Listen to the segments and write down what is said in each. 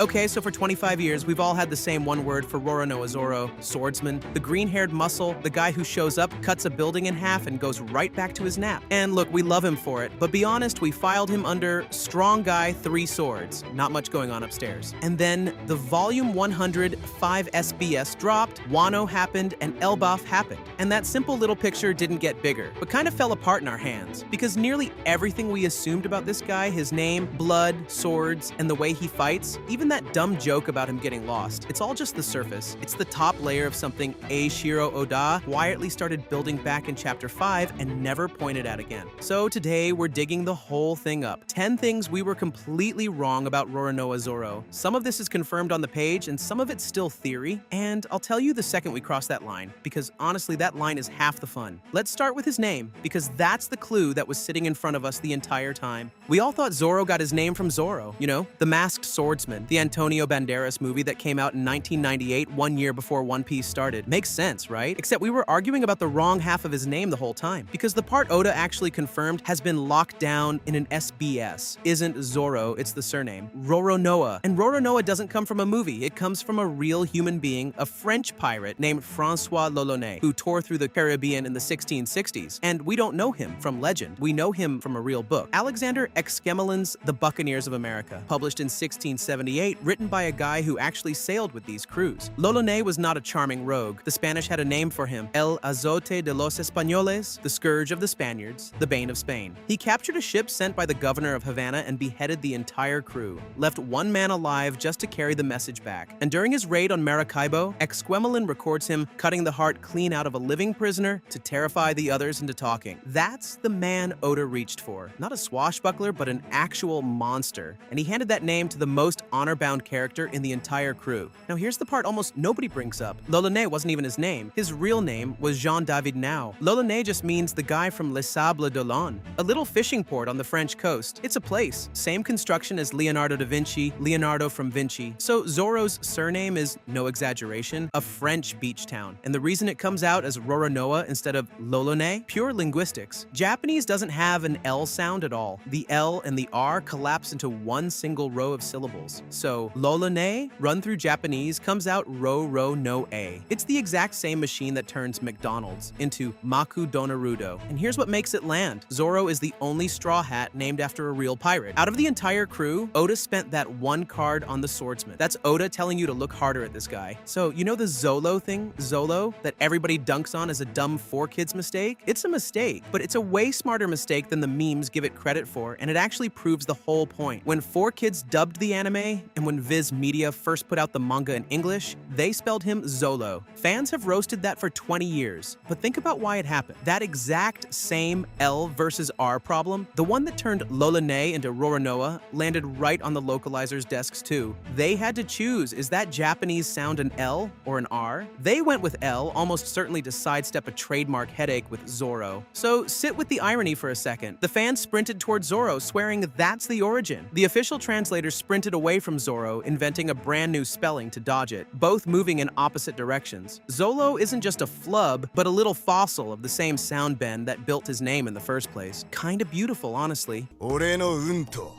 Okay, so for 25 years, we've all had the same one word for Roronoa Zoro, swordsman, the green-haired muscle, the guy who shows up, cuts a building in half, and goes right back to his nap. And look, we love him for it, but be honest, we filed him under strong guy, 3 swords. Not much going on upstairs. And then the volume 100 5 SBS dropped, Wano happened, and Elbaf happened. And that simple little picture didn't get bigger, but kind of fell apart in our hands, because nearly everything we assumed about this guy, his name, blood, swords, and the way he fights, even that dumb joke about him getting lost, it's all just the surface. It's the top layer of something Eiichiro Oda quietly started building back in chapter 5 and never pointed at again. So today we're digging the whole thing up. 10 things we were completely wrong about Roronoa Zoro. Some of this is confirmed on the page and some of it's still theory, and I'll tell you the second we cross that line, because honestly that line is half the fun. Let's start with his name, because that's the clue that was sitting in front of us the entire time. We all thought Zoro got his name from Zoro, you know, the masked swordsman, the Antonio Banderas movie that came out in 1998, 1 year before One Piece started. Makes sense, right? Except we were arguing about the wrong half of his name the whole time, because the part Oda actually confirmed has been locked down in an SBS. Isn't Zoro, it's the surname, Roronoa. And Roronoa doesn't come from a movie, it comes from a real human being, a French pirate named Francois L'Olonnais, who tore through the Caribbean in the 1660s. And we don't know him from legend, we know him from a real book. Alexander Exquemelin's The Buccaneers of America, published in 1678, written by a guy who actually sailed with these crews. L'Olonnais was not a charming rogue. The Spanish had a name for him, El Azote de los Españoles, the scourge of the Spaniards, the bane of Spain. He captured a ship sent by the governor of Havana and beheaded the entire crew, left 1 man alive just to carry the message back. And during his raid on Maracaibo, Exquemelin records him cutting the heart clean out of a living prisoner to terrify the others into talking. That's the man Oda reached for. Not a swashbuckler, but an actual monster. And he handed that name to the most honor-bound character in the entire crew. Now here's the part almost nobody brings up. L'Olonnais wasn't even his name. His real name was Jean-David Nau. L'Olonnais just means the guy from Les Sables d'Olonne, a little fishing port on the French coast. It's a place. Same construction as Leonardo da Vinci, Leonardo from Vinci. So Zoro's surname is, no exaggeration, a French beach town. And the reason it comes out as Roronoa instead of L'Olonnais? Pure linguistics. Japanese doesn't have an L sound at all. The L and the R collapse into one single row of syllables. So L'Olonnais, run through Japanese, comes out Ro-Ro-No-A. It's the exact same machine that turns McDonald's into Maku Donarudo. And here's what makes it land. Zoro is the only straw hat named after a real pirate. Out of the entire crew, Oda spent that 1 card on the swordsman. That's Oda telling you to look harder at this guy. So, you know the Zolo thing, Zolo, that everybody dunks on as a dumb 4Kids mistake? It's a mistake, but it's a way smarter mistake than the memes give it credit for, and it actually proves the whole point. When 4Kids dubbed the anime, and when Viz Media first put out the manga in English, they spelled him Zolo. Fans have roasted that for 20 years, but think about why it happened. That exact same L versus R problem, the one that turned L'Olonnais into Roronoa, landed right on the localizers' desks too. They had to choose, is that Japanese sound an L or an R? They went with L, almost certainly to sidestep a trademark headache with Zoro. So sit with the irony for a second. The fans sprinted toward Zoro, swearing that's the origin. The official translators sprinted away from Zoro, inventing a brand new spelling to dodge it, both moving in opposite directions. Zolo isn't just a flub, but a little fossil of the same sound bend that built his name in the first place. Kinda beautiful, honestly. 俺の運と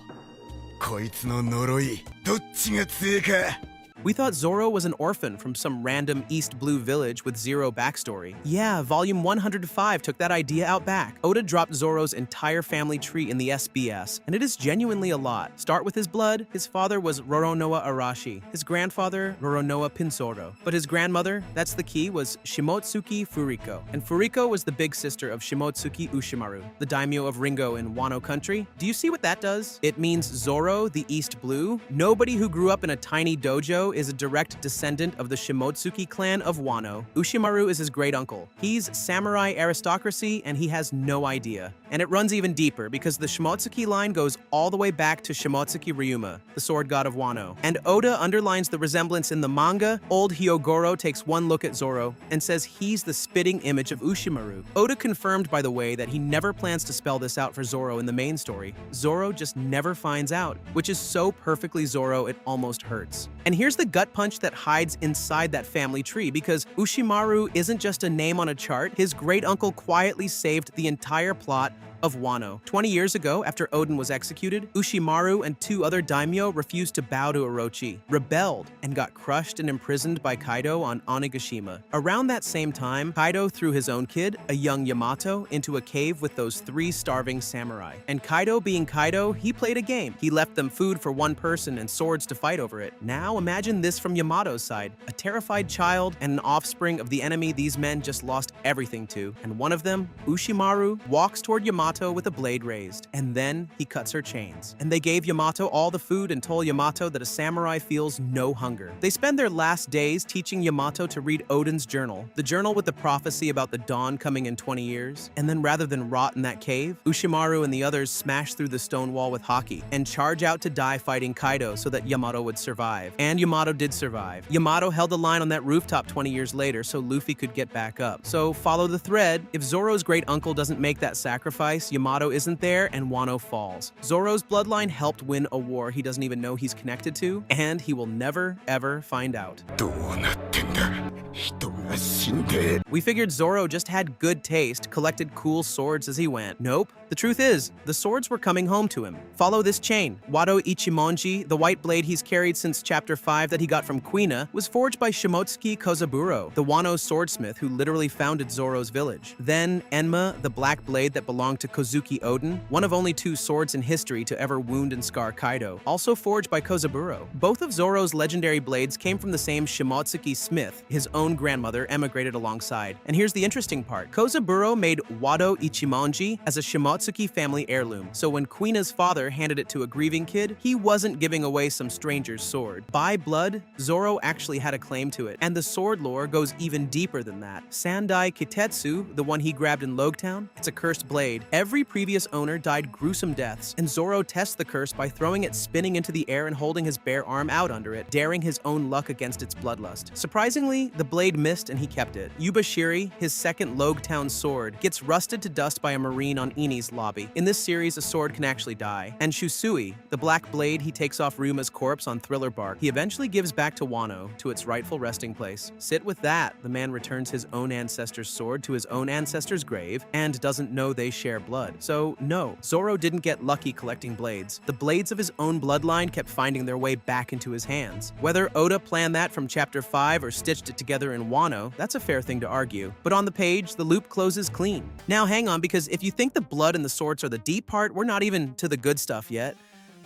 こいつの呪いどっちが強いか We thought Zoro was an orphan from some random East Blue village with zero backstory. Yeah, volume 105 took that idea out back. Oda dropped Zoro's entire family tree in the SBS, and it is genuinely a lot. Start with his blood. His father was Roronoa Arashi. His grandfather, Roronoa Pinzoro. But his grandmother, that's the key, was Shimotsuki Furiko. And Furiko was the big sister of Shimotsuki Ushimaru, the daimyo of Ringo in Wano country. Do you see what that does? It means Zoro, the East Blue. Nobody who grew up in a tiny dojo is a direct descendant of the Shimotsuki clan of Wano. Ushimaru is his great uncle. He's samurai aristocracy and he has no idea. And it runs even deeper because the Shimotsuki line goes all the way back to Shimotsuki Ryuma, the sword god of Wano. And Oda underlines the resemblance in the manga. Old Hyogoro takes one look at Zoro and says he's the spitting image of Ushimaru. Oda confirmed, by the way, that he never plans to spell this out for Zoro in the main story. Zoro just never finds out, which is so perfectly Zoro it almost hurts. And here's the gut punch that hides inside that family tree, because Ushimaru isn't just a name on a chart. His great uncle quietly saved the entire plot of Wano. 20 years ago, after Odin was executed, Ushimaru and 2 other daimyo refused to bow to Orochi, rebelled, and got crushed and imprisoned by Kaido on Onigashima. Around that same time, Kaido threw his own kid, a young Yamato, into a cave with those 3 starving samurai. And Kaido being Kaido, he played a game. He left them food for 1 person and swords to fight over it. Now imagine this from Yamato's side. A terrified child and an offspring of the enemy these men just lost everything to. And one of them, Ushimaru, walks toward Yamato with a blade raised. And then he cuts her chains. And they gave Yamato all the food and told Yamato that a samurai feels no hunger. They spend their last days teaching Yamato to read Odin's journal, the journal with the prophecy about the dawn coming in 20 years. And then rather than rot in that cave, Ushimaru and the others smash through the stone wall with haki and charge out to die fighting Kaido so that Yamato would survive. And Yamato did survive. Yamato held the line on that rooftop 20 years later so Luffy could get back up. So follow the thread. If Zoro's great uncle doesn't make that sacrifice, Yamato isn't there and Wano falls. Zoro's bloodline helped win a war he doesn't even know he's connected to, and he will never, ever find out. どうなってんだ。人が死んで。 We figured Zoro just had good taste, collected cool swords as he went. Nope. The truth is, the swords were coming home to him. Follow this chain. Wado Ichimonji, the white blade he's carried since chapter 5 that he got from Kuina, was forged by Shimotsuki Kozaburo, the Wano swordsmith who literally founded Zoro's village. Then Enma, the black blade that belonged to Kozuki Odin, one of only 2 swords in history to ever wound and scar Kaido, also forged by Kozaburo. Both of Zoro's legendary blades came from the same Shimotsuki smith his own grandmother emigrated alongside. And here's the interesting part. Kozaburo made Wado Ichimonji as a Shimotsuki family heirloom, so when Kuina's father handed it to a grieving kid, he wasn't giving away some stranger's sword. By blood, Zoro actually had a claim to it, and the sword lore goes even deeper than that. Sandai Kitetsu, the one he grabbed in Logtown, it's a cursed blade. Every previous owner died gruesome deaths, and Zoro tests the curse by throwing it spinning into the air and holding his bare arm out under it, daring his own luck against its bloodlust. Surprisingly, the blade missed and he kept it. Yubashiri, his second Logtown sword, gets rusted to dust by a marine on Ini's lobby. In this series, a sword can actually die. And Shusui, the black blade he takes off Ryuma's corpse on Thriller Bark, he eventually gives back to Wano, to its rightful resting place. Sit with that, the man returns his own ancestor's sword to his own ancestor's grave, and doesn't know they share blood. So no, Zoro didn't get lucky collecting blades. The blades of his own bloodline kept finding their way back into his hands. Whether Oda planned that from chapter 5 or stitched it together in Wano, that's a fair thing to argue. But on the page, the loop closes clean. Now hang on, because if you think the blood and the swords are the deep part, we're not even to the good stuff yet.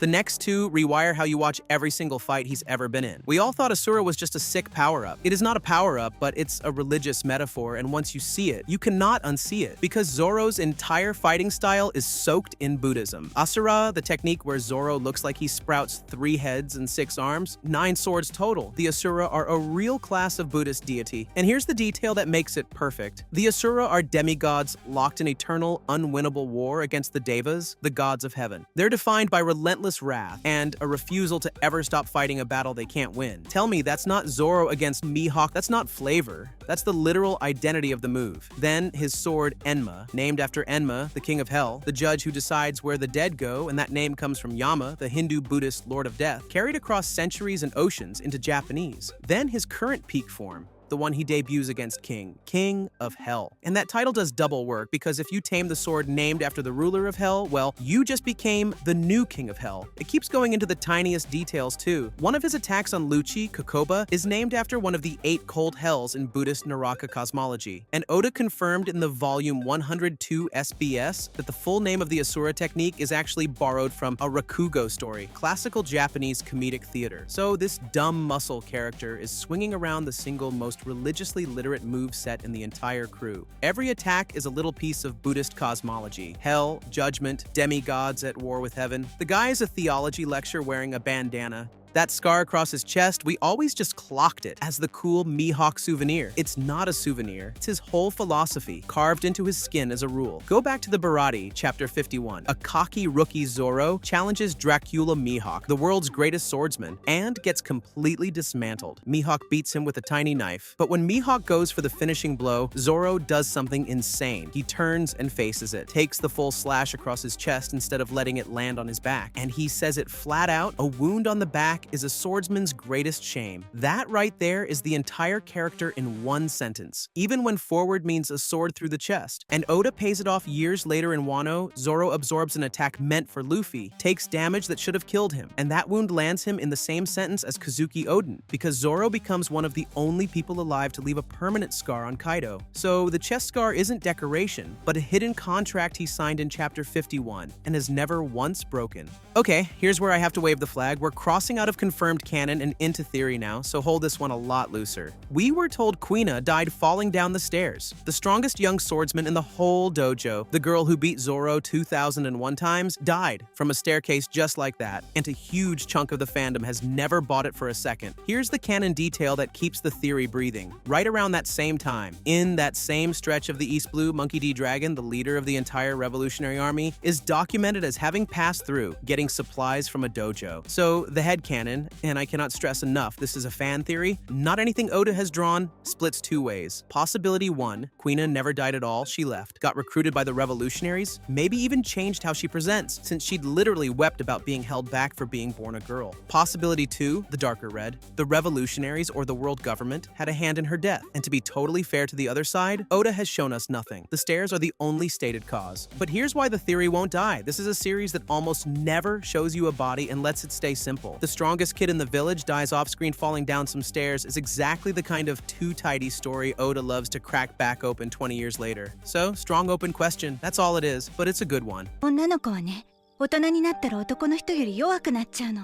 The next 2 rewire how you watch every single fight he's ever been in. We all thought Asura was just a sick power-up. It is not a power-up, but it's a religious metaphor, and once you see it, you cannot unsee it, because Zoro's entire fighting style is soaked in Buddhism. Asura, the technique where Zoro looks like he sprouts 3 heads and 6 arms, 9 swords total. The Asura are a real class of Buddhist deity, and here's the detail that makes it perfect. The Asura are demigods locked in eternal, unwinnable war against the Devas, the gods of heaven. They're defined by relentless wrath and a refusal to ever stop fighting a battle they can't win. Tell me that's not Zoro against Mihawk, that's not flavor. That's the literal identity of the move. Then his sword Enma, named after Enma, the king of hell, the judge who decides where the dead go, and that name comes from Yama, the Hindu-Buddhist lord of death, carried across centuries and oceans into Japanese. Then his current peak form, the one he debuts against King of Hell. And that title does double work, because if you tame the sword named after the ruler of Hell, well, you just became the new King of Hell. It keeps going into the tiniest details too. One of his attacks on Lucci, Kokoba, is named after one of the 8 cold hells in Buddhist Naraka cosmology. And Oda confirmed in the volume 102 SBS that the full name of the Asura technique is actually borrowed from a Rakugo story, classical Japanese comedic theater. So this dumb muscle character is swinging around the single most religiously literate move set in the entire crew. Every attack is a little piece of Buddhist cosmology. Hell, judgment, demigods at war with heaven. The guy is a theology lecture wearing a bandana. That scar across his chest, we always just clocked it as the cool Mihawk souvenir. It's not a souvenir, it's his whole philosophy, carved into his skin as a rule. Go back to the Bharati, chapter 51. A cocky rookie Zoro challenges Dracule Mihawk, the world's greatest swordsman, and gets completely dismantled. Mihawk beats him with a tiny knife. But when Mihawk goes for the finishing blow, Zoro does something insane. He turns and faces it, takes the full slash across his chest instead of letting it land on his back. And he says it flat out, a wound on the back back is a swordsman's greatest shame. That right there is the entire character in one sentence, even when forward means a sword through the chest. And Oda pays it off years later in Wano. Zoro absorbs an attack meant for Luffy, takes damage that should have killed him, and that wound lands him in the same sentence as Kazuki Oden, because Zoro becomes one of the only people alive to leave a permanent scar on Kaido. So the chest scar isn't decoration, but a hidden contract he signed in chapter 51 and has never once broken. Okay, here's where I have to wave the flag. We're crossing out of confirmed canon and into theory now, so hold this one a lot looser. We were told Kuina died falling down the stairs. The strongest young swordsman in the whole dojo, the girl who beat Zoro 2001 times, died from a staircase just like that, and a huge chunk of the fandom has never bought it for a second. Here's the canon detail that keeps the theory breathing. Right around that same time, in that same stretch of the East Blue, Monkey D. Dragon, the leader of the entire Revolutionary Army, is documented as having passed through, getting supplies from a dojo. So the headcanon, and I cannot stress enough, this is a fan theory, not anything Oda has drawn, splits two ways. Possibility 1, Kuina never died at all, she left, got recruited by the revolutionaries, maybe even changed how she presents, since she'd literally wept about being held back for being born a girl. Possibility 2, the darker red, the revolutionaries or the world government had a hand in her death, and to be totally fair to the other side, Oda has shown us nothing. The stairs are the only stated cause. But here's why the theory won't die. This is a series that almost never shows you a body and lets it stay simple. The strongest kid in the village dies off-screen falling down some stairs is exactly the kind of too-tidy story Oda loves to crack back open 20 years later. So, strong open question, that's all it is, but it's a good one. 女の子はね、大人になったら男の人より弱くなっちゃうの。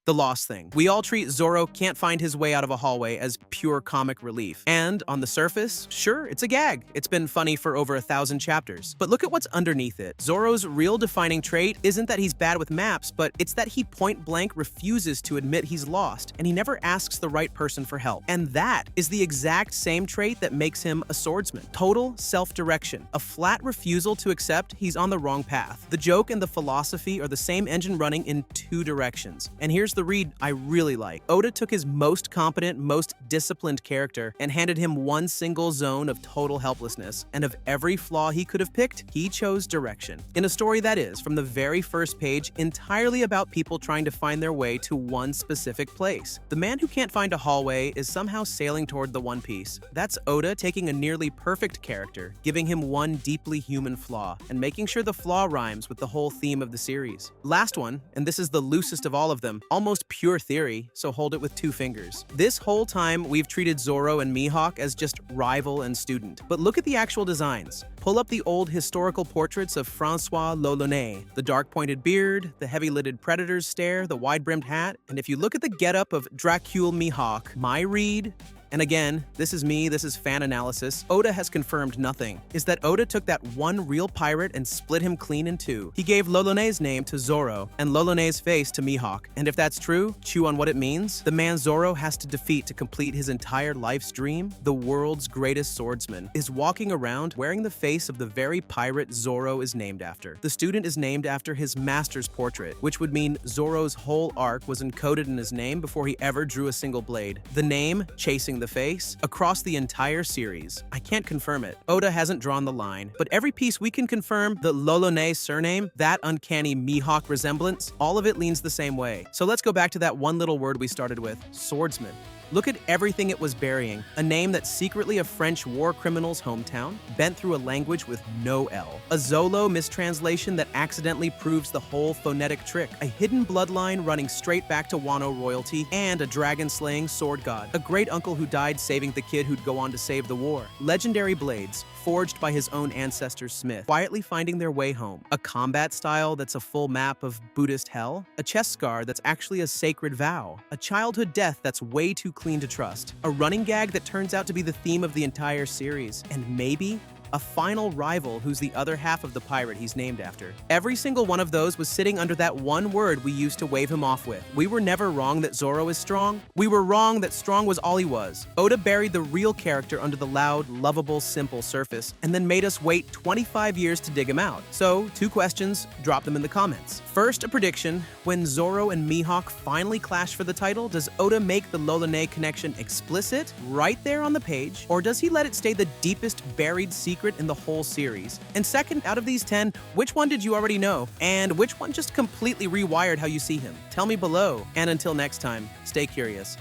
The lost thing. We all treat Zoro can't find his way out of a hallway as pure comic relief. And on the surface, sure, it's a gag. It's been funny for over 1,000 chapters. But look at what's underneath it. Zoro's real defining trait isn't that he's bad with maps, but it's that he point-blank refuses to admit he's lost, and he never asks the right person for help. And that is the exact same trait that makes him a swordsman. Total self-direction. A flat refusal to accept he's on the wrong path. The joke and the philosophy are the same engine running in two directions. And here's the read I really like. Oda took his most competent, most disciplined character and handed him one single zone of total helplessness, and of every flaw he could have picked, he chose direction. In a story that is, from the very first page, entirely about people trying to find their way to one specific place. The man who can't find a hallway is somehow sailing toward the One Piece. That's Oda taking a nearly perfect character, giving him one deeply human flaw, and making sure the flaw rhymes with the whole theme of the series. Last one, and this is the loosest of all of them, almost pure theory, so hold it with 2 fingers. This whole time, we've treated Zoro and Mihawk as just rival and student. But look at the actual designs. Pull up the old historical portraits of Francois L'Olonnais, the dark-pointed beard, the heavy-lidded predator's stare, the wide-brimmed hat, and if you look at the getup of Dracule Mihawk, my read, and again, this is me, this is fan analysis, Oda has confirmed nothing, is that Oda took that one real pirate and split him clean in 2. He gave L'Olonnais' name to Zoro, and L'Olonnais' face to Mihawk. And if that's true, chew on what it means. The man Zoro has to defeat to complete his entire life's dream, the world's greatest swordsman, is walking around wearing the face of the very pirate Zoro is named after. The student is named after his master's portrait, which would mean Zoro's whole arc was encoded in his name before he ever drew a single blade. The name, chasing the face, across the entire series. I can't confirm it. Oda hasn't drawn the line, but every piece we can confirm, the L'Olonnais surname, that uncanny Mihawk resemblance, all of it leans the same way. So let's go back to that one little word we started with, swordsman. Look at everything it was burying. A name that's secretly a French war criminal's hometown, bent through a language with no L. A Zolo mistranslation that accidentally proves the whole phonetic trick. A hidden bloodline running straight back to Wano royalty, and a dragon-slaying sword god. A great uncle who died saving the kid who'd go on to save the war. Legendary blades, forged by his own ancestor Smith, quietly finding their way home. A combat style that's a full map of Buddhist hell. A chest scar that's actually a sacred vow. A childhood death that's way too clean to trust. A running gag that turns out to be the theme of the entire series. And maybe a final rival who's the other half of the pirate he's named after. Every single one of those was sitting under that one word we used to wave him off with. We were never wrong that Zoro is strong. We were wrong that strong was all he was. Oda buried the real character under the loud, lovable, simple surface, and then made us wait 25 years to dig him out. So, 2 questions, drop them in the comments. First, a prediction. When Zoro and Mihawk finally clash for the title, does Oda make the L'Olonnais connection explicit right there on the page, or does he let it stay the deepest buried secret secret in the whole series? And second, out of these 10, which one did you already know? And which one just completely rewired how you see him? Tell me below. And until next time, stay curious.